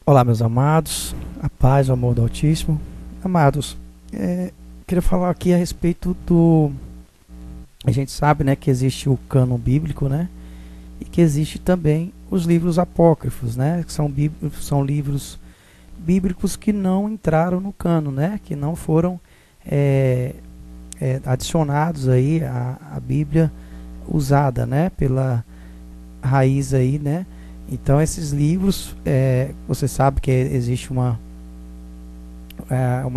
Olá, meus amados, a paz, o amor do Altíssimo. Amados, queria falar aqui a respeito do... A gente sabe, né, que existe o cânon bíblico, né, e que existe também os livros apócrifos, né, que são livros bíblicos que não entraram no cânon, né, que não foram adicionados aí à Bíblia usada, né, pela raiz aí, né. Então esses livros, você sabe que existe uma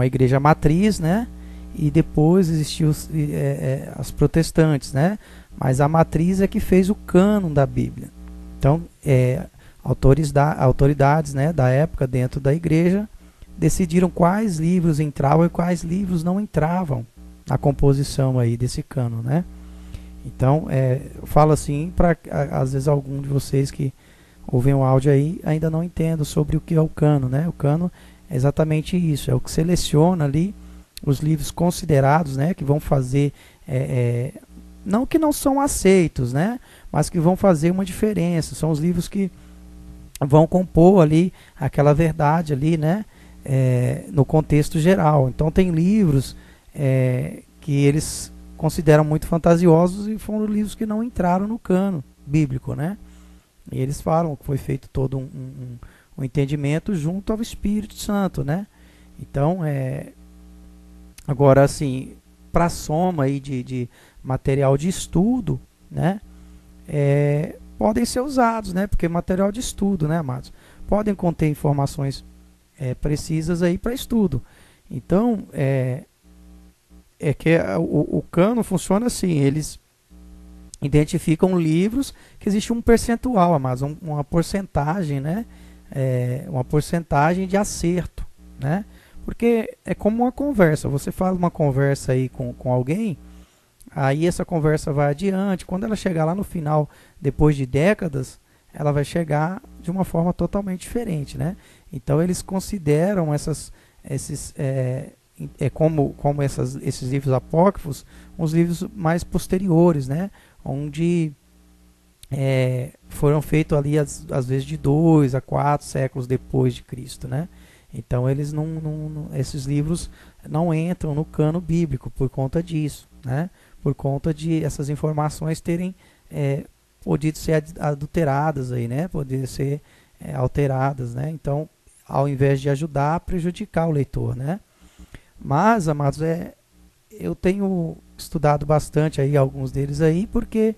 igreja matriz, né? E depois existiu as protestantes, né? Mas a matriz é que fez o cânon da Bíblia. Então, autoridades, né, da época dentro da igreja decidiram quais livros entravam e quais livros não entravam na composição aí desse cânon, né? Então, eu falo assim para às vezes algum de vocês que ouvem o áudio aí ainda não entendo sobre o que é o cânon, né? O cânon é exatamente isso, é o que seleciona ali os livros considerados, né? Que vão fazer, não que não são aceitos, né? Mas que vão fazer uma diferença. São os livros que vão compor ali aquela verdade ali, né? No contexto geral. Então tem livros que eles consideram muito fantasiosos e foram livros que não entraram no cânon bíblico, né? E eles falam que foi feito todo um entendimento junto ao Espírito Santo, né? Então, agora assim, para a soma aí de material de estudo, né? Podem ser usados, né? Porque material de estudo, né, amados? Podem conter informações precisas aí para estudo. Então, que o cânon funciona assim, eles identificam livros que existe um percentual, mas uma porcentagem, né? Uma porcentagem de acerto, né? Porque é como uma conversa. Você faz uma conversa aí com alguém, aí essa conversa vai adiante. Quando ela chegar lá no final, depois de décadas, ela vai chegar de uma forma totalmente diferente, né? Então eles consideram esses livros apócrifos uns livros mais posteriores, né? Onde foram feitos ali às vezes de 2 a 4 séculos depois de Cristo, né? Então eles esses livros não entram no cânon bíblico por conta disso, né? Por conta de essas informações terem podido ser adulteradas aí, né? Poder ser alteradas, né? Então, ao invés de ajudar, prejudicar o leitor, né? Mas, amados, eu tenho estudado bastante aí alguns deles aí, porque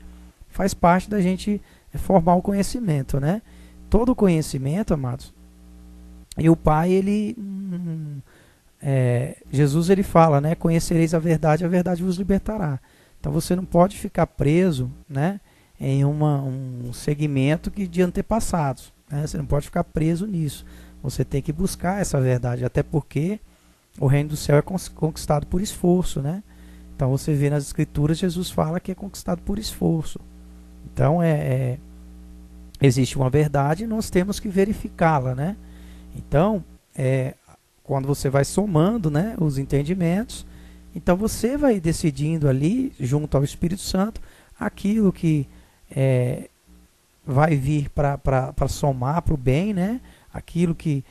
faz parte da gente formar o conhecimento, né? Todo conhecimento, amados, e o Pai, Jesus ele fala, né? Conhecereis a verdade vos libertará. Então você não pode ficar preso, né? Em um segmento de antepassados, né? Você não pode ficar preso nisso. Você tem que buscar essa verdade, até porque o reino do céu é conquistado por esforço, né? Então você vê nas escrituras, Jesus fala que é conquistado por esforço. Então existe uma verdade e nós temos que verificá-la, né? Então, quando você vai somando, né, os entendimentos, então você vai decidindo ali, junto ao Espírito Santo, aquilo que vai vir para somar para o bem, né? Aquilo que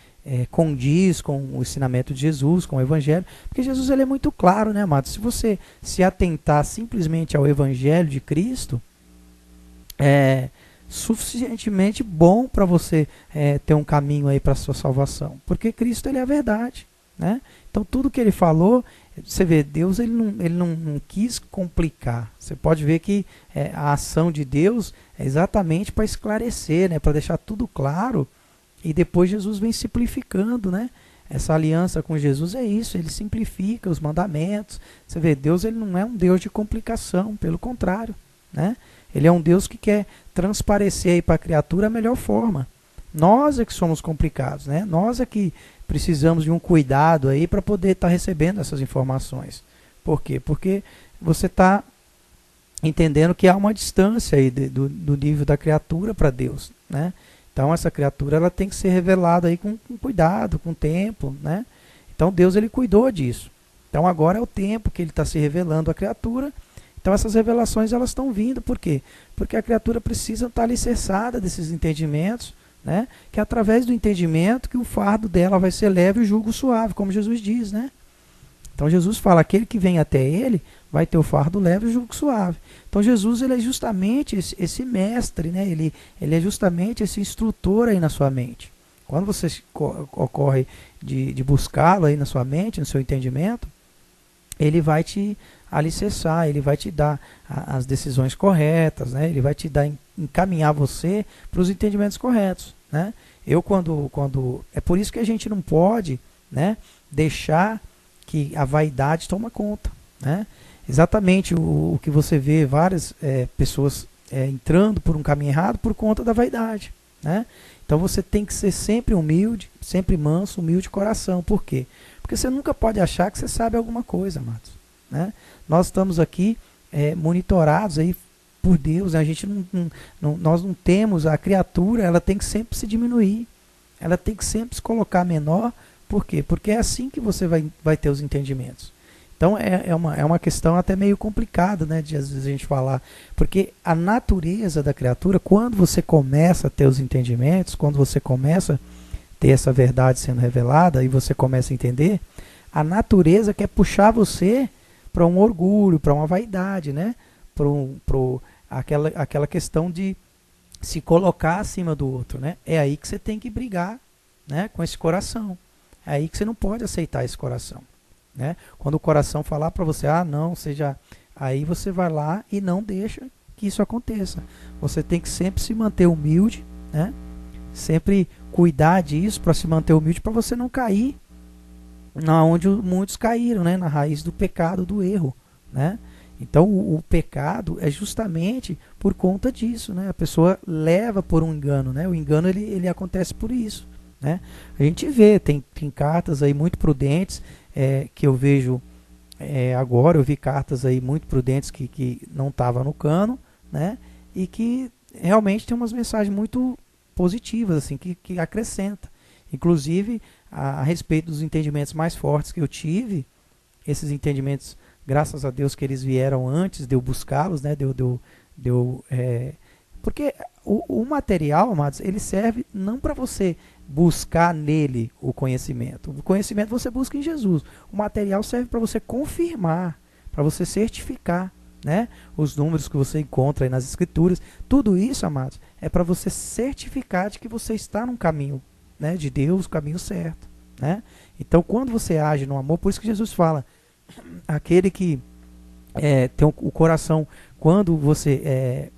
condiz com o ensinamento de Jesus, com o Evangelho, porque Jesus ele é muito claro, né, amado? Se você se atentar simplesmente ao Evangelho de Cristo, é suficientemente bom para você ter um caminho aí para a sua salvação, porque Cristo ele é a verdade, né? Então tudo que ele falou, você vê, Deus ele não quis complicar. Você pode ver que a ação de Deus é exatamente para esclarecer, né, para deixar tudo claro. E depois Jesus vem simplificando, né? Essa aliança com Jesus é isso, ele simplifica os mandamentos. Você vê, Deus ele não é um Deus de complicação, pelo contrário, né? Ele é um Deus que quer transparecer aí para a criatura a melhor forma. Nós é que somos complicados, né? Nós é que precisamos de um cuidado aí para poder estar recebendo essas informações. Por quê? Porque você está entendendo que há uma distância aí do nível da criatura para Deus, né? Então essa criatura ela tem que ser revelada aí com cuidado, com tempo, né? Então Deus ele cuidou disso. Então agora é o tempo que ele está se revelando à criatura. Então essas revelações elas estão vindo, por quê? Porque a criatura precisa estar alicerçada desses entendimentos né? Que é através do entendimento que o fardo dela vai ser leve e o jugo suave, como Jesus diz, né? Então Jesus fala, aquele que vem até ele vai ter o fardo leve e o jugo suave. Então Jesus, ele é justamente esse mestre, né? Ele é justamente esse instrutor aí na sua mente. Quando você ocorre de buscá-lo aí na sua mente, no seu entendimento, ele vai te alicerçar, ele vai te dar as decisões corretas, né? Ele vai te dar, encaminhar você para os entendimentos corretos, né? Quando é por isso que a gente não pode, né, deixar que a vaidade toma conta, né? Exatamente o que você vê várias pessoas entrando por um caminho errado por conta da vaidade, né? Então você tem que ser sempre humilde, sempre manso, humilde de coração. Por quê? Porque você nunca pode achar que você sabe alguma coisa, amados, né? Nós estamos aqui monitorados aí por Deus, né? A gente nós não temos, a criatura, ela tem que sempre se diminuir, ela tem que sempre se colocar menor. Por quê? Porque é assim que você vai ter os entendimentos. Então é uma questão até meio complicada, né, de às vezes a gente falar, porque a natureza da criatura, quando você começa a ter os entendimentos, quando você começa a ter essa verdade sendo revelada e você começa a entender, a natureza quer puxar você para um orgulho, para uma vaidade, né, aquela questão de se colocar acima do outro, né? É aí que você tem que brigar, né, com esse coração. É aí que você não pode aceitar esse coração, né? Quando o coração falar para você, não, seja, aí você vai lá e não deixa que isso aconteça. Você tem que sempre se manter humilde, né? Sempre cuidar disso para se manter humilde, para você não cair na onde muitos caíram, né? Na raiz do pecado, do erro, né? Então o pecado é justamente por conta disso, né? A pessoa leva por um engano, né? O engano ele acontece por isso, né? A gente vê, tem cartas aí muito prudentes que eu vejo agora, eu vi cartas aí muito prudentes que não estavam no cano, né? E que realmente tem umas mensagens muito positivas, assim, que acrescenta. Inclusive, a respeito dos entendimentos mais fortes que eu tive, esses entendimentos, graças a Deus que eles vieram antes de eu buscá-los, né? Porque o material, amados, ele serve não para você buscar nele o conhecimento. O conhecimento você busca em Jesus. O material serve para você confirmar, para você certificar, né, os números que você encontra aí nas escrituras. Tudo isso, amados, é para você certificar de que você está num caminho, né, de Deus, o caminho certo, né? Então, quando você age no amor, por isso que Jesus fala, aquele que tem o coração, quando você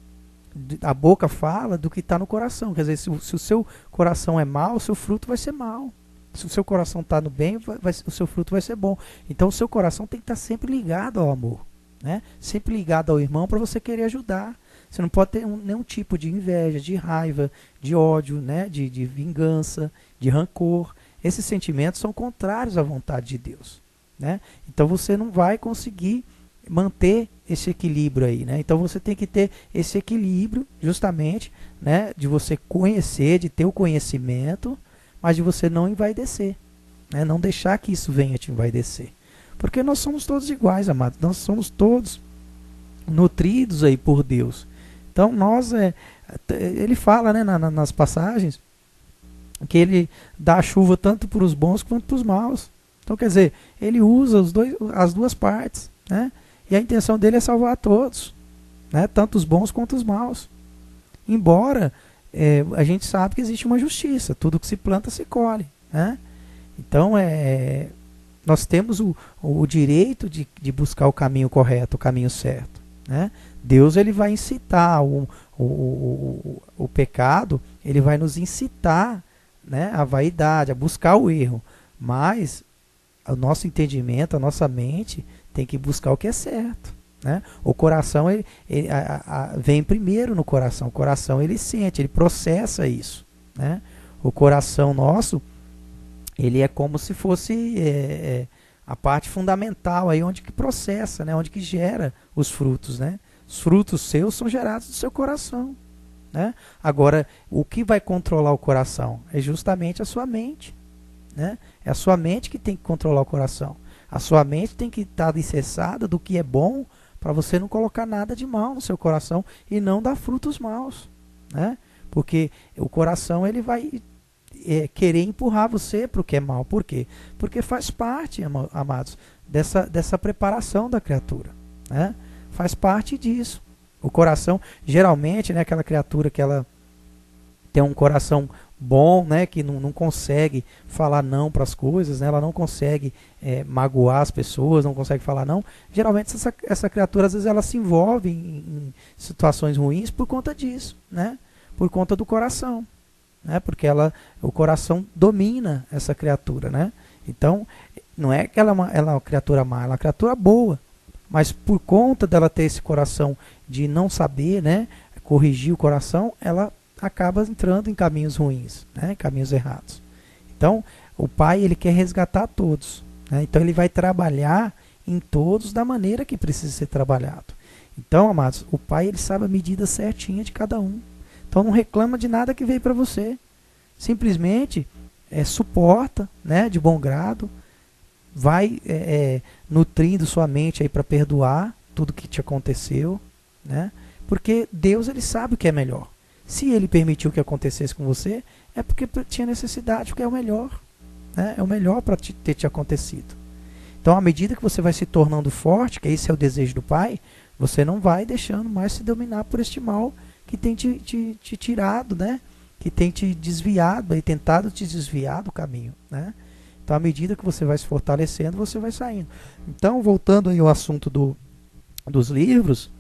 a boca fala do que está no coração. Quer dizer, se o seu coração é mau, o seu fruto vai ser mau. Se o seu coração está no bem, o seu fruto vai ser bom. Então o seu coração tem que estar sempre ligado ao amor, né? Sempre ligado ao irmão para você querer ajudar. Você não pode ter nenhum tipo de inveja, de raiva, de ódio, né? de vingança, de rancor. Esses sentimentos são contrários à vontade de Deus, né? Então você não vai conseguir manter esse equilíbrio aí, né? Então você tem que ter esse equilíbrio, justamente, né, de você conhecer, de ter o conhecimento, mas de você não envaidecer, né? Não deixar que isso venha te envaidecer. Porque nós somos todos iguais, amados. Nós somos todos nutridos aí por Deus. Então nós, ele fala, né, nas passagens, que ele dá a chuva tanto para os bons quanto para os maus. Então quer dizer, ele usa as duas partes, né? E a intenção dele é salvar a todos, né? Tanto os bons quanto os maus. Embora a gente sabe que existe uma justiça, tudo que se planta se colhe, né? Então nós temos o direito de buscar o caminho correto, o caminho certo, né? Deus ele vai incitar o pecado, ele vai nos incitar, né, a vaidade, a buscar o erro, mas o nosso entendimento, a nossa mente tem que buscar o que é certo, né? O coração vem primeiro no coração. O coração ele sente, ele processa isso, né? O coração nosso ele é como se fosse a parte fundamental aí onde que processa, né? Onde que gera os frutos, né? Os frutos seus são gerados do seu coração, né? Agora, o que vai controlar o coração é justamente a sua mente, né? É a sua mente que tem que controlar o coração. A sua mente tem que estar alicerçada do que é bom, para você não colocar nada de mal no seu coração e não dar frutos maus, né? Porque o coração ele vai querer empurrar você para o que é mal. Por quê? Porque faz parte, amados, dessa preparação da criatura, né? Faz parte disso. O coração, geralmente, né, aquela criatura que ela tem um coração bom, né, que não consegue falar não para as coisas, né, ela não consegue magoar as pessoas, não consegue falar não. Geralmente essa criatura, às vezes, ela se envolve em situações ruins por conta disso, né, por conta do coração, né, porque o coração domina essa criatura, né. Então, não é que ela é uma criatura má, ela é uma criatura boa, mas por conta dela ter esse coração de não saber, né, corrigir o coração, ela acaba entrando em caminhos ruins, né, em caminhos errados. Então, o pai ele quer resgatar todos, né, então ele vai trabalhar em todos da maneira que precisa ser trabalhado. Então, amados, o pai ele sabe a medida certinha de cada um. Então, não reclama de nada que veio para você. Simplesmente suporta, né, de bom grado, vai nutrindo sua mente aí para perdoar tudo que te aconteceu, né? Porque Deus ele sabe o que é melhor. Se ele permitiu que acontecesse com você, é porque tinha necessidade, porque é o melhor, né? É o melhor para ter te acontecido. Então, à medida que você vai se tornando forte, que esse é o desejo do Pai, você não vai deixando mais se dominar por este mal que tem te tirado, né? Que tem te desviado, tentado te desviar do caminho, né? Então, à medida que você vai se fortalecendo, você vai saindo. Então, voltando aí ao assunto dos livros,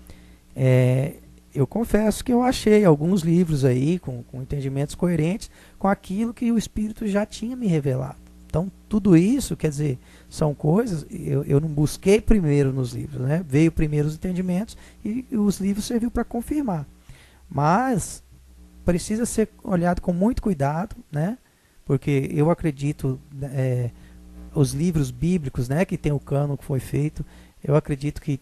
eu confesso que eu achei alguns livros aí com entendimentos coerentes com aquilo que o Espírito já tinha me revelado. Então, tudo isso, quer dizer, são coisas, eu não busquei primeiro nos livros, né? Veio primeiro os entendimentos e os livros serviu para confirmar. Mas precisa ser olhado com muito cuidado, né? Porque eu acredito, os livros bíblicos, né, que tem o cânon que foi feito, eu acredito que,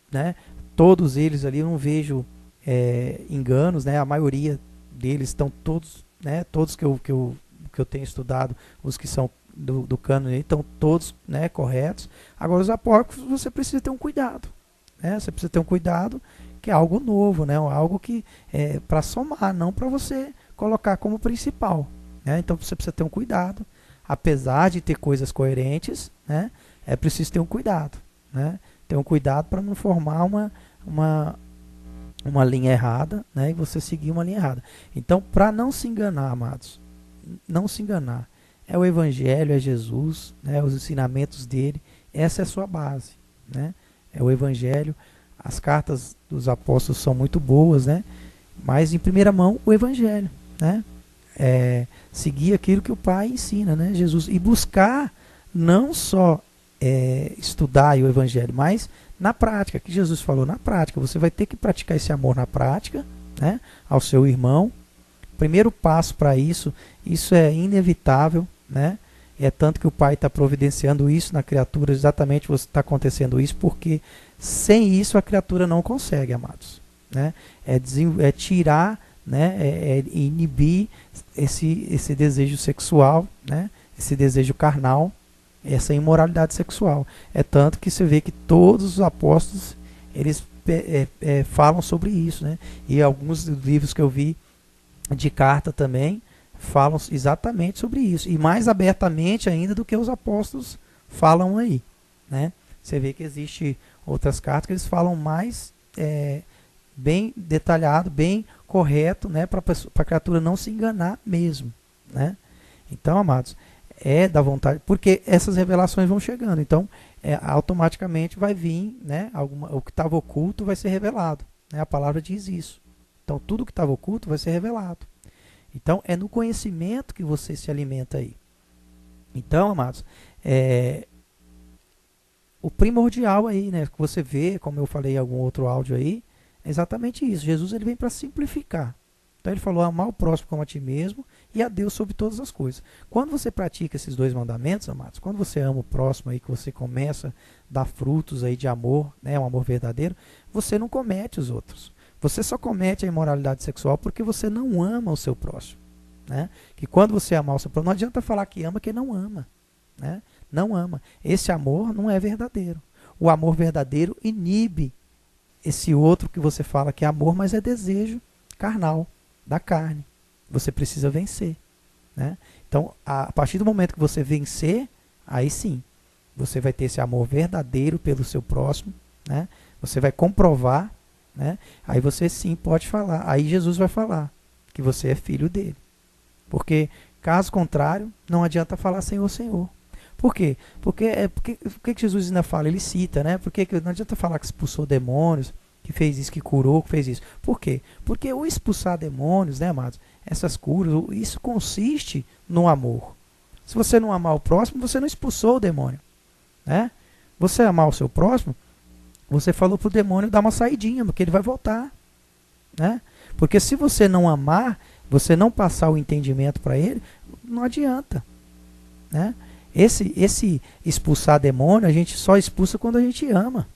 né, todos eles ali, eu não vejo enganos, né, a maioria deles estão todos, né, todos que eu tenho estudado, os que são do cânon, estão todos, né, corretos. Agora, os apócrifos, você precisa ter um cuidado, né, você precisa ter um cuidado, que é algo novo, né, algo que é para somar, não para você colocar como principal. Então você precisa ter um cuidado, apesar de ter coisas coerentes, né, é preciso ter um cuidado, né, ter um cuidado para não formar uma linha errada, né, e você seguir uma linha errada. Então, para não se enganar, amados, não se enganar, é o Evangelho, é Jesus, né, os ensinamentos dele, essa é a sua base, né, é o Evangelho. As cartas dos apóstolos são muito boas, né, mas em primeira mão o Evangelho, né, seguir aquilo que o Pai ensina, né, Jesus, e buscar não só estudar o Evangelho, mas na prática, que Jesus falou, na prática, você vai ter que praticar esse amor na prática, né, ao seu irmão. Primeiro passo para isso é inevitável, né, é tanto que o Pai está providenciando isso na criatura, exatamente está acontecendo isso, porque sem isso a criatura não consegue, amados, né, é tirar, né, inibir esse desejo sexual, né, esse desejo carnal, essa imoralidade sexual. É tanto que você vê que todos os apóstolos eles falam sobre isso, né, e alguns livros que eu vi de carta também falam exatamente sobre isso, e mais abertamente ainda do que os apóstolos falam aí, né. Você vê que existe outras cartas que eles falam mais bem detalhado, bem correto, né, para a criatura não se enganar mesmo, né. Então, amados, da vontade, porque essas revelações vão chegando, então automaticamente vai vir, né, o que estava oculto vai ser revelado, né, a palavra diz isso. Então, tudo que estava oculto vai ser revelado. Então, é no conhecimento que você se alimenta aí. Então, amados, o primordial aí, né, que você vê, como eu falei em algum outro áudio aí, é exatamente isso. Jesus ele vem para simplificar. Então ele falou, amar o próximo como a ti mesmo e a Deus sobre todas as coisas. Quando você pratica esses dois mandamentos, amados, quando você ama o próximo, aí, que você começa a dar frutos aí de amor, né, um amor verdadeiro, você não comete os outros. Você só comete a imoralidade sexual porque você não ama o seu próximo, né? Que quando você amar o seu próximo, não adianta falar que ama quem não ama, né? Não ama. Esse amor não é verdadeiro. O amor verdadeiro inibe esse outro que você fala que é amor, mas é desejo carnal, da carne, você precisa vencer, né? Então, a partir do momento que você vencer, aí sim, você vai ter esse amor verdadeiro pelo seu próximo, né? Você vai comprovar, né? Aí você sim pode falar. Aí Jesus vai falar que você é filho dele. Porque, caso contrário, não adianta falar Senhor, Senhor. Por quê? Porque Jesus ainda fala, ele cita, né? Porque não adianta falar que expulsou demônios, que fez isso, que curou, que fez isso. Por quê? Porque o expulsar demônios, né, amados? Essas curas, isso consiste no amor. Se você não amar o próximo, você não expulsou o demônio, né? Você amar o seu próximo, você falou para o demônio dar uma saidinha, porque ele vai voltar, né? Porque se você não amar, você não passar o entendimento para ele, não adianta, né? Esse expulsar demônio, a gente só expulsa quando a gente ama,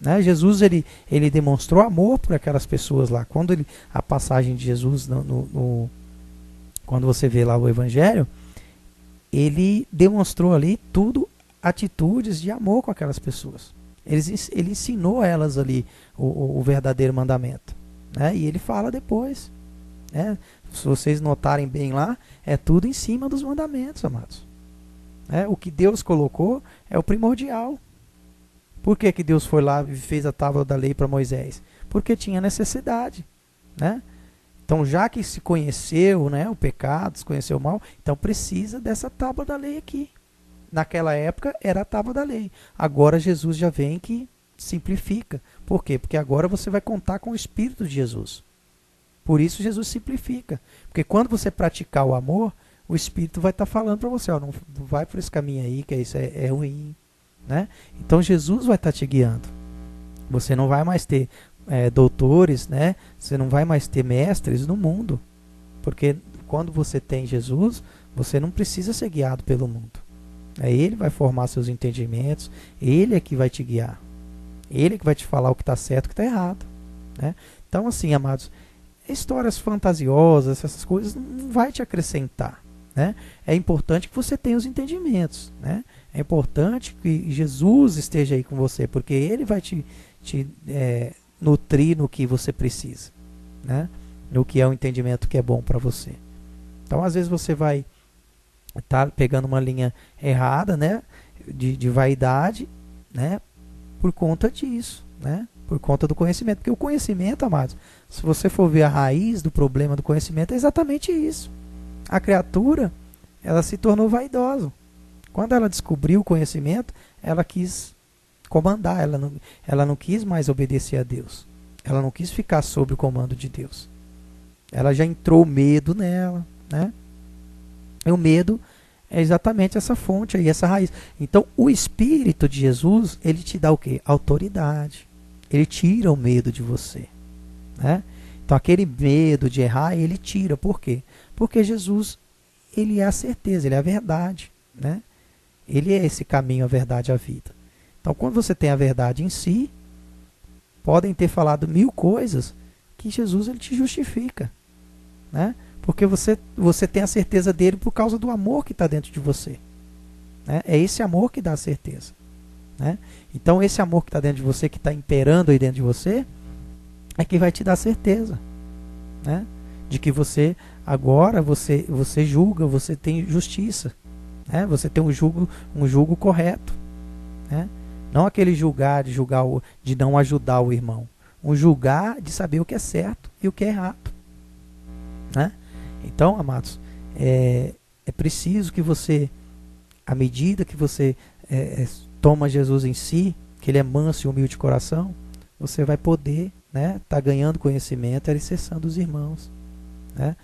né? Jesus ele demonstrou amor por aquelas pessoas lá. Quando a passagem de Jesus, quando você vê lá o Evangelho, ele demonstrou ali tudo, atitudes de amor com aquelas pessoas. Ele ensinou a elas ali o verdadeiro mandamento, né? E ele fala depois, né? Se vocês notarem bem lá, é tudo em cima dos mandamentos, amados. O que Deus colocou é o primordial. Por que Deus foi lá e fez a tábua da lei para Moisés? Porque tinha necessidade, né? Então, já que se conheceu, né, o pecado, se conheceu o mal, então precisa dessa tábua da lei aqui. Naquela época era a tábua da lei. Agora Jesus já vem que simplifica. Por quê? Porque agora você vai contar com o Espírito de Jesus. Por isso Jesus simplifica. Porque quando você praticar o amor, o Espírito vai estar falando para você, ó, não vai por esse caminho aí, que isso é ruim, né? Então Jesus vai estar te guiando. Você não vai mais ter doutores, né? Você não vai mais ter mestres no mundo. Porque quando você tem Jesus, você não precisa ser guiado pelo mundo. Ele vai formar seus entendimentos, ele é que vai te guiar. Ele é que vai te falar o que está certo e o que está errado, né? Então, assim, amados, histórias fantasiosas, essas coisas não vai te acrescentar, né? É importante que você tenha os entendimentos, né? É importante que Jesus esteja aí com você, porque ele vai te nutrir no que você precisa, né? No que é o entendimento que é bom para você. Então, às vezes você vai estar pegando uma linha errada, né? De vaidade, né? Por conta disso, né? Por conta do conhecimento. Porque o conhecimento, amados, se você for ver a raiz do problema do conhecimento, é exatamente isso. A criatura, ela se tornou vaidosa. Quando ela descobriu o conhecimento, ela quis comandar, ela não quis mais obedecer a Deus. Ela não quis ficar sob o comando de Deus. Ela já entrou o medo nela, né? E o medo é exatamente essa fonte aí, essa raiz. Então, o Espírito de Jesus, ele te dá o quê? Autoridade. Ele tira o medo de você, né? Então, aquele medo de errar, ele tira. Por quê? Porque Jesus, ele é a certeza, ele é a verdade, né? Ele é esse caminho, a verdade, a vida. Então, quando você tem a verdade em si, podem ter falado 1000 coisas que Jesus, ele te justifica, né? Porque você tem a certeza dele por causa do amor que está dentro de você, né? É esse amor que dá a certeza, né? Então, esse amor que está dentro de você, que está imperando aí dentro de você, é que vai te dar certeza, né? De que você, agora, você julga, você tem justiça, né? Você tem um julgo correto, né? Não aquele julgar, de não ajudar o irmão. Um julgar de saber o que é certo e o que é errado, né? Então, amados, é preciso que você, à medida que você toma Jesus em si, que ele é manso e humilde de coração, você vai poder, né, tá ganhando conhecimento, alicerçando os irmãos, né?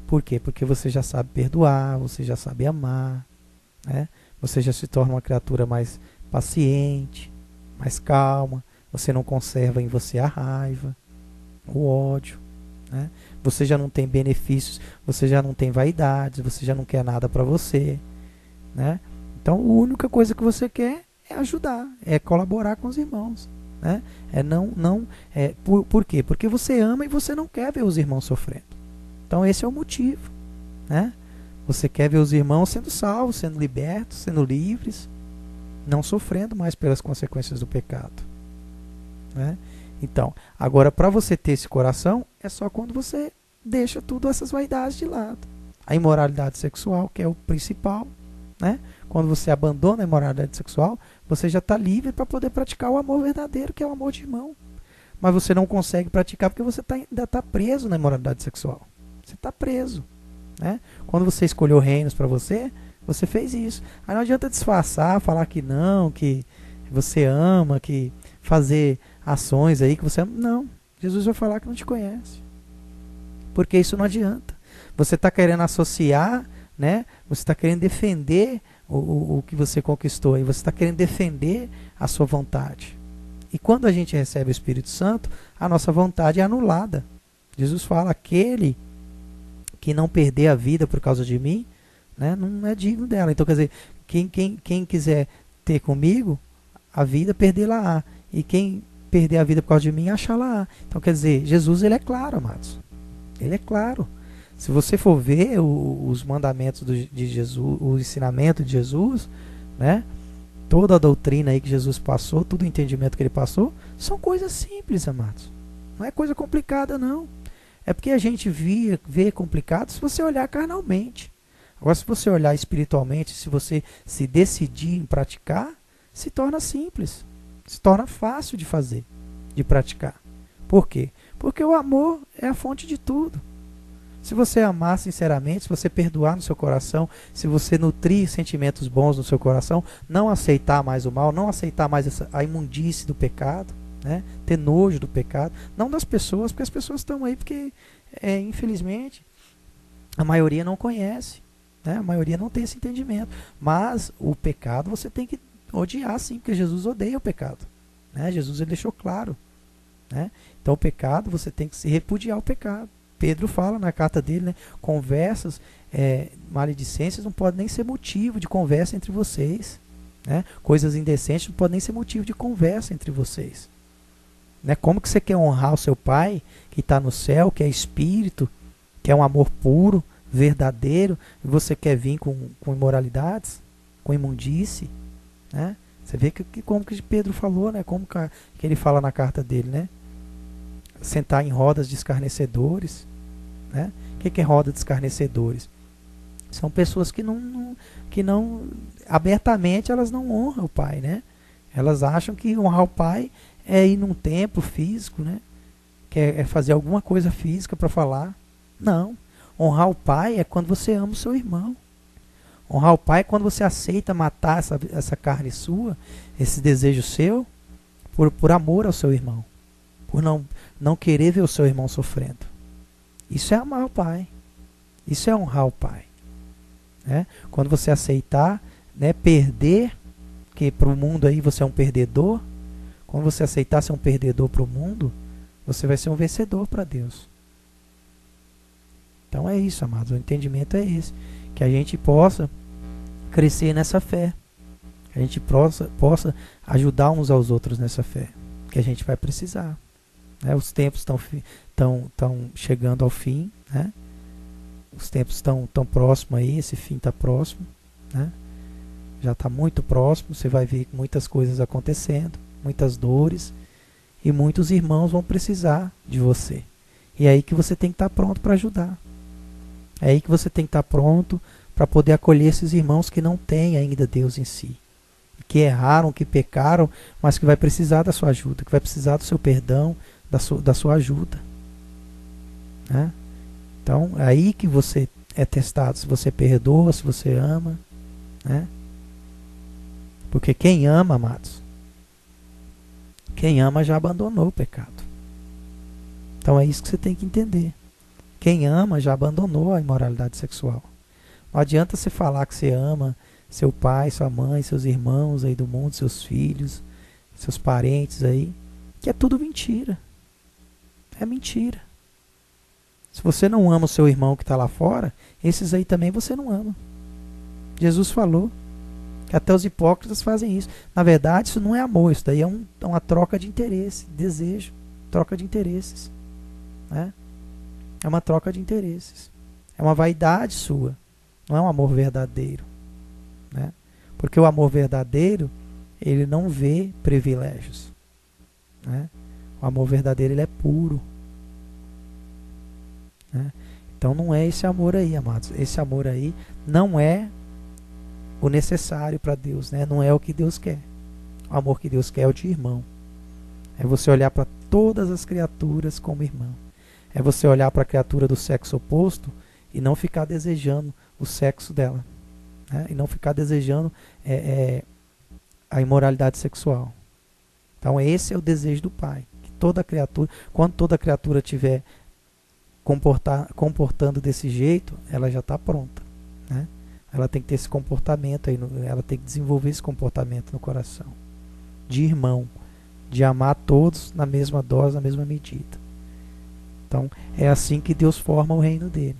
Por quê? Porque você já sabe perdoar, você já sabe amar, né? Você já se torna uma criatura mais paciente, mais calma, você não conserva em você a raiva, o ódio, né? Você já não tem benefícios, você já não tem vaidades, você já não quer nada para você, né? Então, a única coisa que você quer é ajudar, é colaborar com os irmãos, né? Por quê? Porque você ama e você não quer ver os irmãos sofrendo. Então, esse é o motivo, né? Você quer ver os irmãos sendo salvos, sendo libertos, sendo livres, não sofrendo mais pelas consequências do pecado, né? Então, agora, para você ter esse coração, é só quando você deixa tudo essas vaidades de lado. A imoralidade sexual, que é o principal, né? Quando você abandona a imoralidade sexual, você já está livre para poder praticar o amor verdadeiro, que é o amor de irmão. Mas você não consegue praticar porque você ainda está preso na imoralidade sexual. Você está preso, né? Quando você escolheu reinos para você, você fez isso. Aí não adianta disfarçar, falar que não, que você ama, que fazer ações aí que você ama. Não, Jesus vai falar que não te conhece. Porque isso não adianta. Você está querendo associar, né? Você está querendo defender o que você conquistou. E você está querendo defender a sua vontade. E quando a gente recebe o Espírito Santo, a nossa vontade é anulada. Jesus fala, aquele que não perder a vida por causa de mim, né, não é digno dela. Então, quer dizer, quem quiser ter comigo, a vida, perdê-la-á. E quem perder a vida por causa de mim, achá-la-á. Então, quer dizer, Jesus, ele é claro, amados. Ele é claro. Se você for ver os mandamentos de Jesus, o ensinamento de Jesus, né, toda a doutrina aí que Jesus passou, todo o entendimento que ele passou, são coisas simples, amados. Não é coisa complicada, não. É porque a gente vê complicado se você olhar carnalmente. Agora, se você olhar espiritualmente, se você se decidir em praticar, se torna simples. Se torna fácil de fazer, de praticar. Por quê? Porque o amor é a fonte de tudo. Se você amar sinceramente, se você perdoar no seu coração, se você nutrir sentimentos bons no seu coração, não aceitar mais o mal, não aceitar mais a imundície do pecado, né? Ter nojo do pecado, não das pessoas, porque as pessoas estão aí porque, infelizmente, a maioria não conhece, né? A maioria não tem esse entendimento. Mas o pecado você tem que odiar, sim, porque Jesus odeia o pecado, né? Jesus, ele deixou claro, né? Então o pecado, você tem que se repudiar o pecado. Pedro fala na carta dele, né? Conversas, maledicências não podem nem ser motivo de conversa entre vocês, né? Coisas indecentes não podem nem ser motivo de conversa entre vocês, né? Como que você quer honrar o seu pai que está no céu, que é espírito, que é um amor puro, verdadeiro, e você quer vir com imoralidades, com imundície, né? Você vê como que Pedro falou, né? Como que ele fala na carta dele, né? Sentar em rodas de escarnecedores, né? O que é roda de escarnecedores? São pessoas que não abertamente elas não honram o pai, né? Elas acham que honrar o pai é ir num templo físico, né? Que é fazer alguma coisa física para falar. Não. Honrar o pai é quando você ama o seu irmão. Honrar o pai é quando você aceita matar essa carne sua, esse desejo seu, por amor ao seu irmão. Por não querer ver o seu irmão sofrendo. Isso é amar o pai. Isso é honrar o pai. Né? Quando você aceitar, né, perder, que para o mundo aí você é um perdedor, quando você aceitar ser um perdedor para o mundo, você vai ser um vencedor para Deus. Então é isso, amados. O entendimento é esse. Que a gente possa crescer nessa fé. Que a gente possa ajudar uns aos outros nessa fé. Que a gente vai precisar. Né? Os tempos estão chegando ao fim. Né? Os tempos estão próximos aí. Esse fim está próximo. Né? Já está muito próximo. Você vai ver muitas coisas acontecendo. Muitas dores. E muitos irmãos vão precisar de você. E é aí que você tem que estar pronto para ajudar. É aí que você tem que estar pronto para poder acolher esses irmãos que não têm ainda Deus em si. Que erraram, que pecaram, mas que vai precisar da sua ajuda, que vai precisar do seu perdão, da sua ajuda. Né? Então, é aí que você é testado, se você perdoa, se você ama. Né? Porque quem ama, amados, quem ama já abandonou o pecado. Então é isso que você tem que entender. Quem ama já abandonou a imoralidade sexual. Não adianta você falar que você ama seu pai, sua mãe, seus irmãos aí do mundo, seus filhos, seus parentes aí, que é tudo mentira. É mentira. Se você não ama o seu irmão que está lá fora, esses aí também você não ama. Jesus falou que até os hipócritas fazem isso. Na verdade, isso não é amor, isso daí é uma troca de interesse, desejo, troca de interesses. Né? É uma troca de interesses. É uma vaidade sua. Não é um amor verdadeiro. Né? Porque o amor verdadeiro, ele não vê privilégios. Né? O amor verdadeiro, ele é puro. né? Então não é esse amor aí, amados. Esse amor aí não é o necessário para Deus, né? Não é o que Deus quer. O amor que Deus quer é o de irmão. É você olhar para todas as criaturas como irmão. É você olhar para a criatura do sexo oposto e não ficar desejando o sexo dela, né? E não ficar desejando a imoralidade sexual. Então esse é o desejo do Pai. Que toda criatura, quando toda criatura estiver comportando desse jeito, ela já está pronta, né? Ela tem que ter esse comportamento aí, ela tem que desenvolver esse comportamento no coração de irmão, de amar todos na mesma dose, na mesma medida. Então é assim que Deus forma o reino dele,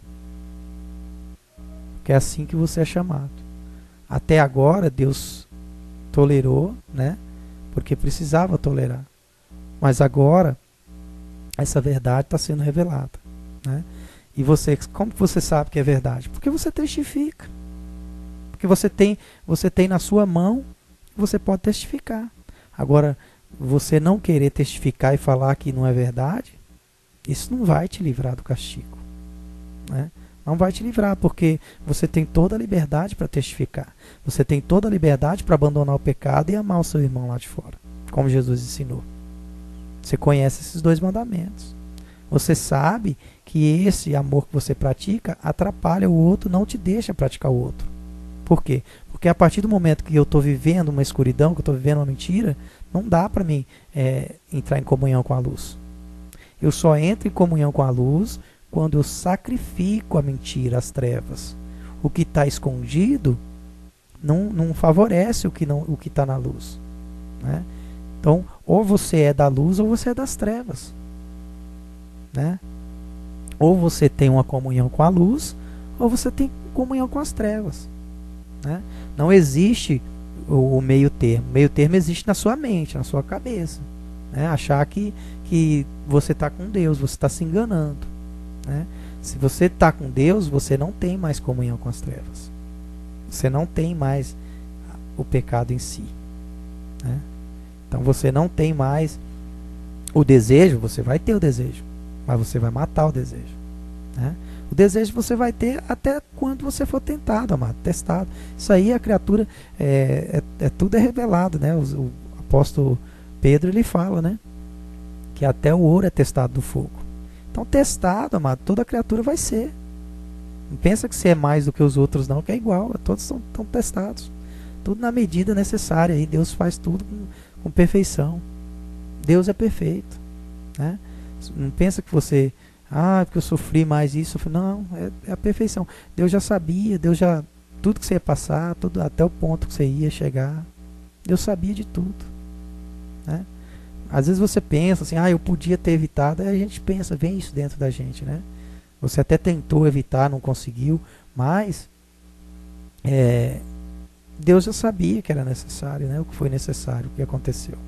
que é assim que você é chamado. Até agora Deus tolerou, né? Porque precisava tolerar, mas agora essa verdade está sendo revelada, né? E você, como você sabe que é verdade? Porque você testifica. Porque você tem na sua mão, você pode testificar. Agora, você não querer testificar e falar que não é verdade, isso não vai te livrar do castigo, né? Não vai te livrar, porque você tem toda a liberdade para testificar. Você tem toda a liberdade para abandonar o pecado e amar o seu irmão lá de fora, como Jesus ensinou. Você conhece esses 2 mandamentos. Você sabe que esse amor que você pratica atrapalha o outro, não te deixa praticar o outro. Por quê? Porque a partir do momento que eu estou vivendo uma escuridão, que eu estou vivendo uma mentira, não dá para mim entrar em comunhão com a luz. Eu só entro em comunhão com a luz quando eu sacrifico a mentira, as trevas. O que está escondido não favorece o que está na luz, né? Então, ou você é da luz ou você é das trevas, né? Ou você tem uma comunhão com a luz ou você tem comunhão com as trevas, né? Não existe o meio termo. O meio termo existe na sua mente, na sua cabeça, né? Achar que você está com Deus, você está se enganando, né? Se você está com Deus, você não tem mais comunhão com as trevas. Você não tem mais o pecado em si, né? Então você não tem mais o desejo. Você vai ter o desejo, mas você vai matar o desejo, né? O desejo você vai ter até quando você for tentado, amado, testado. Isso aí a criatura tudo é revelado, né? O apóstolo Pedro, ele fala, né, que até o ouro é testado no fogo. Então testado, amado, toda criatura vai ser. Não pensa que você é mais do que os outros não, que é igual. Todos estão testados, tudo na medida necessária. E Deus faz tudo com perfeição. Deus é perfeito, né? Não pensa que você, porque eu sofri mais isso. Não, é a perfeição. Deus já sabia, tudo que você ia passar, tudo, até o ponto que você ia chegar, Deus sabia de tudo, né? Às vezes você pensa assim, eu podia ter evitado. Aí a gente pensa, vem isso dentro da gente, né? Você até tentou evitar, não conseguiu, mas Deus já sabia que era necessário, né? O que foi necessário, o que aconteceu,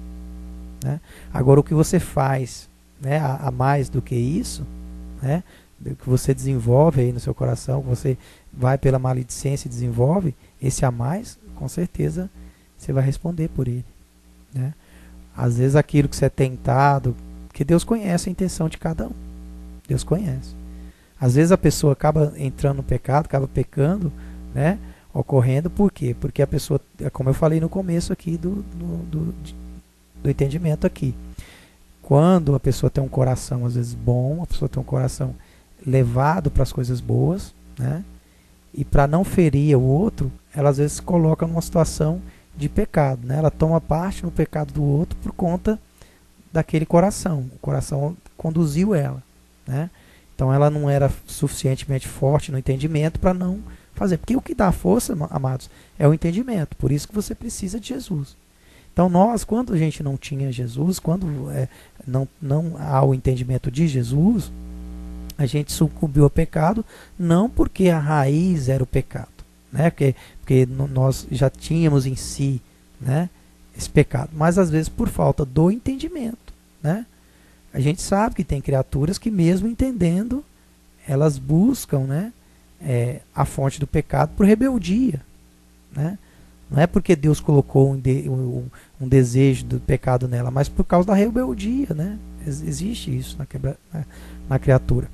né? Agora, o que você faz, né, a mais do que isso, né, o que você desenvolve aí no seu coração, que você vai pela maledicência e desenvolve, esse a mais, com certeza você vai responder por ele, né? Às vezes aquilo que você é tentado, que Deus conhece a intenção de cada um. Deus conhece. Às vezes a pessoa acaba entrando no pecado, acaba pecando, né, ocorrendo, por quê? Porque a pessoa, como eu falei no começo aqui do entendimento aqui, quando a pessoa tem um coração às vezes bom, a pessoa tem um coração levado para as coisas boas, né, e para não ferir o outro, ela às vezes se coloca numa situação de pecado, né? Ela toma parte no pecado do outro por conta daquele coração. O coração conduziu ela, né? Então ela não era suficientemente forte no entendimento para não fazer. Porque o que dá força, amados, é o entendimento. Por isso que você precisa de Jesus. Então nós, quando a gente não tinha Jesus, quando não há o entendimento de Jesus, a gente sucumbiu ao pecado, não porque a raiz era o pecado, né? Porque nós já tínhamos em si, né, esse pecado, mas às vezes por falta do entendimento, né? A gente sabe que tem criaturas que mesmo entendendo, elas buscam, né, a fonte do pecado por rebeldia, né? Não é porque Deus colocou um desejo do pecado nela, mas por causa da rebeldia, né? Existe isso na criatura.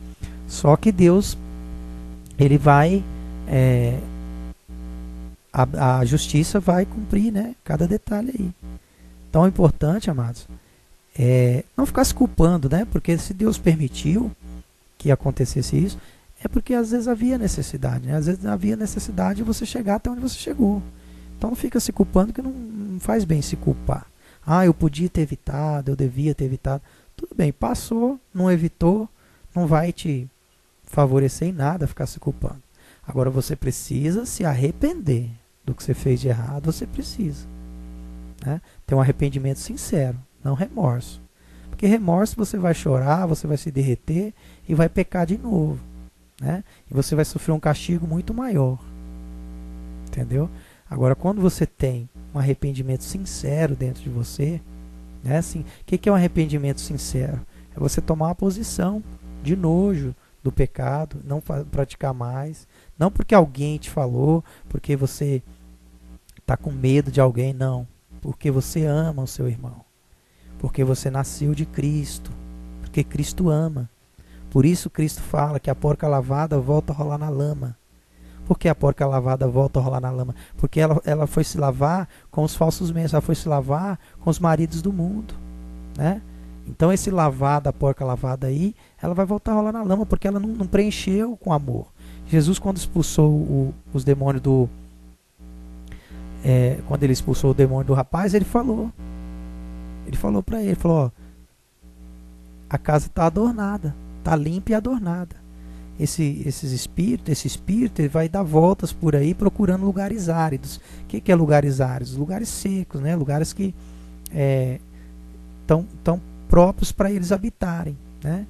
Só que Deus, ele vai, a justiça vai cumprir, né, cada detalhe aí. Então é importante, amados, não ficar se culpando, né, porque se Deus permitiu que acontecesse isso, é porque às vezes havia necessidade, né? Às vezes havia necessidade de você chegar até onde você chegou. Então não fica se culpando, que não faz bem se culpar. Ah, eu podia ter evitado, eu devia ter evitado. Tudo bem, passou, não evitou, não vai te favorecer em nada ficar se culpando. Agora você precisa se arrepender do que você fez de errado, você precisa, né? Ter um arrependimento sincero, não remorso. Porque remorso você vai chorar, você vai se derreter e vai pecar de novo, né? E você vai sofrer um castigo muito maior. Entendeu? Agora, quando você tem um arrependimento sincero dentro de você, né? Assim, o que é um arrependimento sincero? É você tomar uma posição de nojo do pecado, não praticar mais, não porque alguém te falou, porque você está com medo de alguém, não. Porque você ama o seu irmão. Porque você nasceu de Cristo. Porque Cristo ama. Por isso Cristo fala que a porca lavada volta a rolar na lama. Por que a porca lavada volta a rolar na lama? Porque ela foi se lavar com os falsos mestres, ela foi se lavar com os maridos do mundo, né? Então esse lavar da porca lavada aí, ela vai voltar a rolar na lama, porque ela não preencheu com amor. Jesus, quando expulsou os demônios quando ele expulsou o demônio do rapaz, ele falou para ele, ó, a casa está adornada, está limpa e adornada. Esse espírito ele vai dar voltas por aí procurando lugares áridos. O que é lugares áridos? Lugares secos, né? Lugares que estão próprios para eles habitarem, né?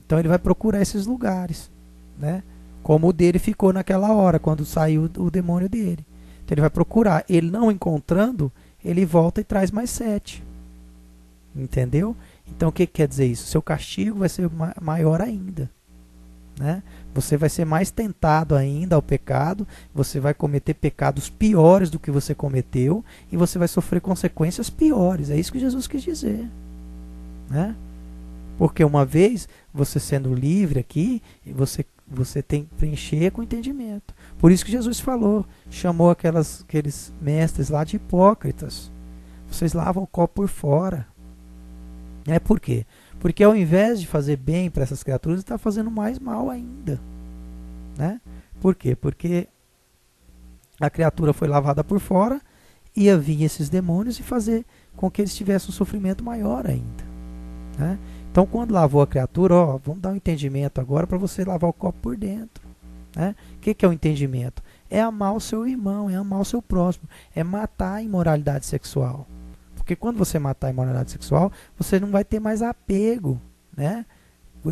Então ele vai procurar esses lugares, né? Como o dele ficou naquela hora, quando saiu o demônio dele. Então ele vai procurar. Ele não encontrando, ele volta e traz mais 7. Entendeu? Então o que quer dizer isso? Seu castigo vai ser maior ainda, né? Você vai ser mais tentado ainda ao pecado, você vai cometer pecados piores do que você cometeu e você vai sofrer consequências piores. É isso que Jesus quis dizer, né? Porque uma vez você sendo livre aqui, você tem que preencher com entendimento. Por isso que Jesus falou, chamou aqueles mestres lá de hipócritas. Vocês lavam o copo por fora. Por quê? Porque ao invés de fazer bem para essas criaturas, está fazendo mais mal ainda, né? Por quê? Porque a criatura foi lavada por fora, ia vir esses demônios e fazer com que eles tivessem um sofrimento maior ainda, né? Então, quando lavou a criatura, vamos dar um entendimento agora para você lavar o copo por dentro, né? O que é o entendimento? É amar o seu irmão, é amar o seu próximo, é matar a imoralidade sexual. Porque quando você matar a imoralidade sexual, você não vai ter mais apego, né,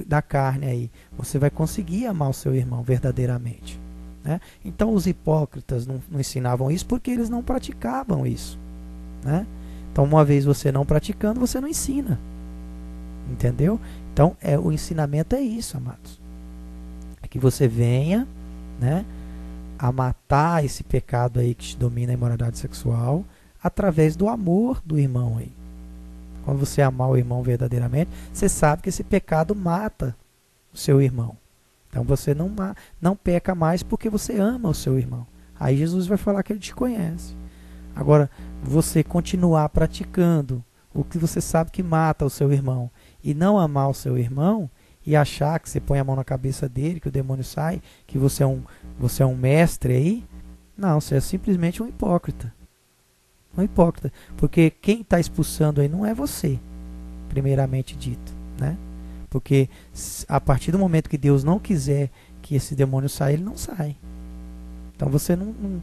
da carne aí. Você vai conseguir amar o seu irmão verdadeiramente, né? Então os hipócritas não ensinavam isso porque eles não praticavam isso, né? Então uma vez você não praticando, você não ensina. Entendeu? Então o ensinamento é isso, amados. É que você venha, né, a matar esse pecado aí que te domina a imoralidade sexual, através do amor do irmão aí. Quando você amar o irmão verdadeiramente, você sabe que esse pecado mata o seu irmão. Então você não peca mais porque você ama o seu irmão. Aí Jesus vai falar que ele te conhece. Agora, você continuar praticando o que você sabe que mata o seu irmão e não amar o seu irmão e achar que você põe a mão na cabeça dele, que o demônio sai, que você é um mestre aí, não, você é simplesmente um hipócrita. Um hipócrita, porque quem está expulsando aí não é você, primeiramente dito, né? Porque a partir do momento que Deus não quiser que esse demônio saia, ele não sai. Então você não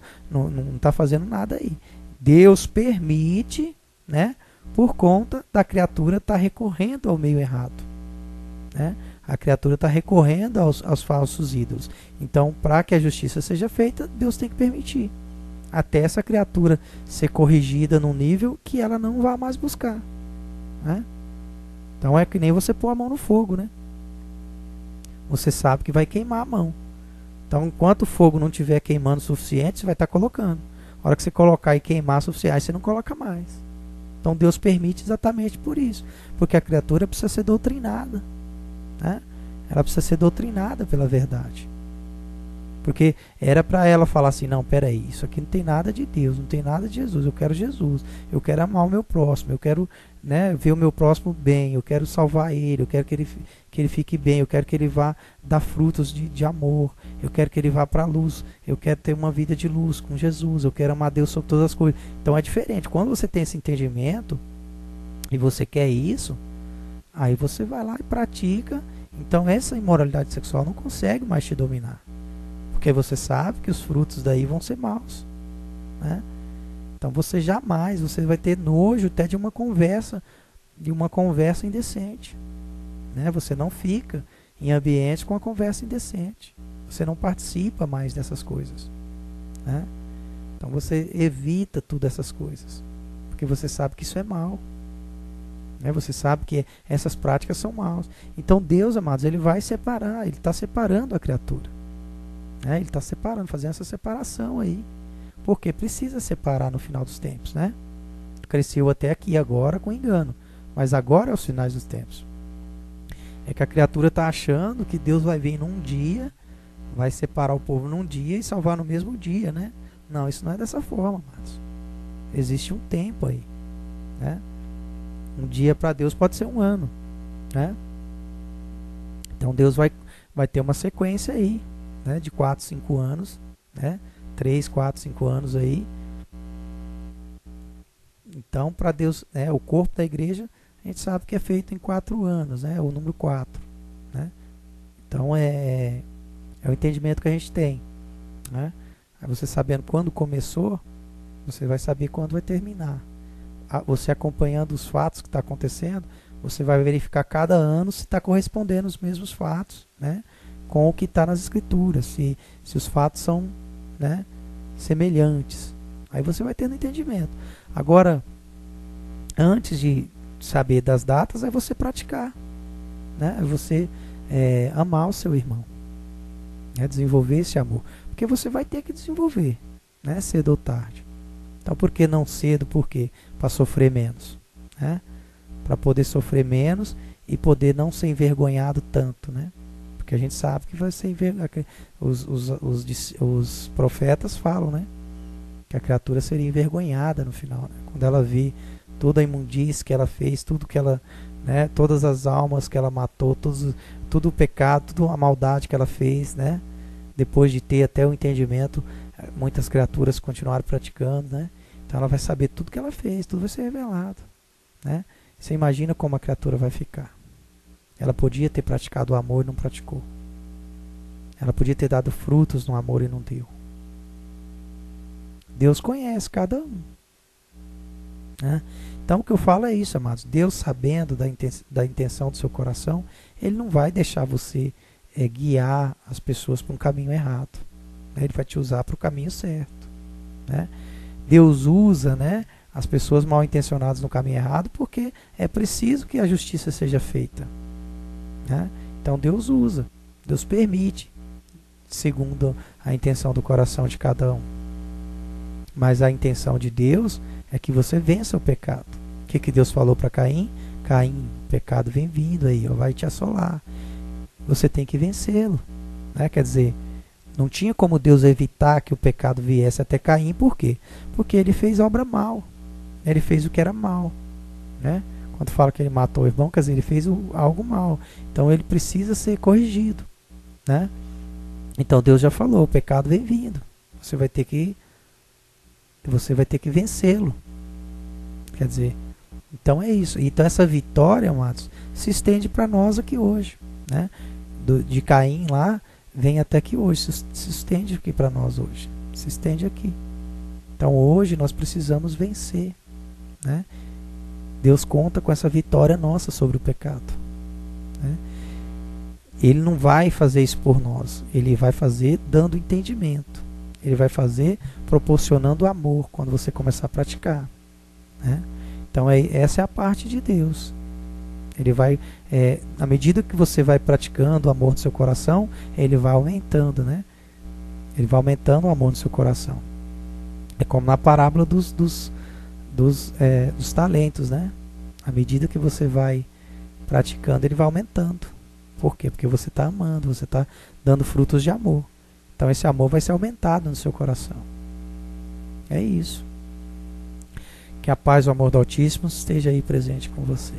está fazendo nada aí. Deus permite, né? Por conta da criatura estar recorrendo ao meio errado, né? A criatura está recorrendo aos falsos ídolos. Então, para que a justiça seja feita, Deus tem que permitir. Até essa criatura ser corrigida num nível que ela não vá mais buscar, né? Então é que nem você pôr a mão no fogo, né? Você sabe que vai queimar a mão. Então, enquanto o fogo não estiver queimando o suficiente, você vai estar colocando. A hora que você colocar e queimar o suficiente, você não coloca mais. Então Deus permite exatamente por isso. Porque a criatura precisa ser doutrinada, né? Ela precisa ser doutrinada pela verdade. Porque era para ela falar assim, não, peraí, isso aqui não tem nada de Deus, não tem nada de Jesus, eu quero Jesus, eu quero amar o meu próximo, eu quero, né, ver o meu próximo bem, eu quero salvar ele, eu quero que ele fique bem, eu quero que ele vá dar frutos de amor, eu quero que ele vá para a luz, eu quero ter uma vida de luz com Jesus, eu quero amar Deus sobre todas as coisas. Então é diferente, quando você tem esse entendimento e você quer isso, aí você vai lá e pratica. Então essa imoralidade sexual não consegue mais te dominar. Porque você sabe que os frutos daí vão ser maus, né? Então você vai ter nojo até de uma conversa indecente, né? Você não fica em ambiente com a conversa indecente. Você não participa mais dessas coisas, né? Então você evita todas essas coisas, porque você sabe que isso é mal, né? Você sabe que essas práticas são maus. Então Deus, amados, ele vai separar, ele está separando a criatura. Ele está separando, fazendo essa separação aí. Porque precisa separar no final dos tempos, né? Cresceu até aqui agora com engano. Mas agora é os finais dos tempos. É que a criatura está achando que Deus vai vir num dia, vai separar o povo num dia e salvar no mesmo dia, né? Não, isso não é dessa forma, mas existe um tempo aí, né? Um dia para Deus pode ser um ano, né? Então Deus vai ter uma sequência aí, né, de 4, 5 anos, né? 3, 4, 5 anos aí. Então, para Deus, né, o corpo da igreja, a gente sabe que é feito em 4 anos, né? O número 4, né? Então, é o entendimento que a gente tem, né? Aí você sabendo quando começou, você vai saber quando vai terminar. Você acompanhando os fatos que está acontecendo, você vai verificar cada ano se está correspondendo os mesmos fatos, né, com o que está nas escrituras, se os fatos são, né, semelhantes. Aí você vai tendo entendimento. Agora, antes de saber das datas, é você praticar, né? É você amar o seu irmão, né? Desenvolver esse amor, porque você vai ter que desenvolver, né? Cedo ou tarde. Então, por que não cedo? Por quê? Para sofrer menos, né? Para poder sofrer menos e poder não ser envergonhado tanto, né? Porque a gente sabe que vai ser envergonhado. Os profetas falam, né, que a criatura seria envergonhada no final, né? Quando ela vê toda a imundície que ela fez, tudo que ela, né, todas as almas que ela matou, tudo o pecado, toda a maldade que ela fez, né? Depois de ter até o entendimento, muitas criaturas continuaram praticando, né? Então ela vai saber tudo que ela fez, tudo vai ser revelado, né? Você imagina como a criatura vai ficar. Ela podia ter praticado o amor e não praticou. Ela podia ter dado frutos no amor e não deu. Deus conhece cada um, né? Então o que eu falo é isso, amados. Deus, sabendo da intenção do seu coração, Ele não vai deixar você guiar as pessoas para um caminho errado, né? Ele vai te usar para o caminho certo, né? Deus usa, né, as pessoas mal intencionadas no caminho errado porque é preciso que a justiça seja feita, né? Então Deus usa, Deus permite, segundo a intenção do coração de cada um. Mas a intenção de Deus é que você vença o pecado. O que Deus falou para Caim? Caim, o pecado vem vindo aí, vai te assolar. Você tem que vencê-lo, né? Quer dizer, não tinha como Deus evitar que o pecado viesse até Caim. Por quê? Porque ele fez obra mal. Ele fez o que era mal, né? Quando fala que ele matou o irmão, quer dizer, ele fez algo mal. Então ele precisa ser corrigido, né? Então Deus já falou, o pecado vem vindo. Você vai ter que vencê-lo. Quer dizer, então é isso. Então essa vitória, amados, se estende para nós aqui hoje, né? De Caim lá, vem até aqui hoje, se estende aqui para nós hoje, se estende aqui. Então hoje nós precisamos vencer, né? Deus conta com essa vitória nossa sobre o pecado, né? Ele não vai fazer isso por nós, Ele vai fazer dando entendimento, Ele vai fazer proporcionando amor quando você começar a praticar, né? Então essa é a parte de Deus. Ele vai, à medida que você vai praticando o amor no seu coração, ele vai aumentando, né? Ele vai aumentando o amor no seu coração. É como na parábola dos talentos, né? À medida que você vai praticando, ele vai aumentando Por quê? Porque você está amando, você está dando frutos de amor. Então esse amor vai ser aumentado no seu coração. É isso. Que a paz e o amor do Altíssimo esteja aí presente com você.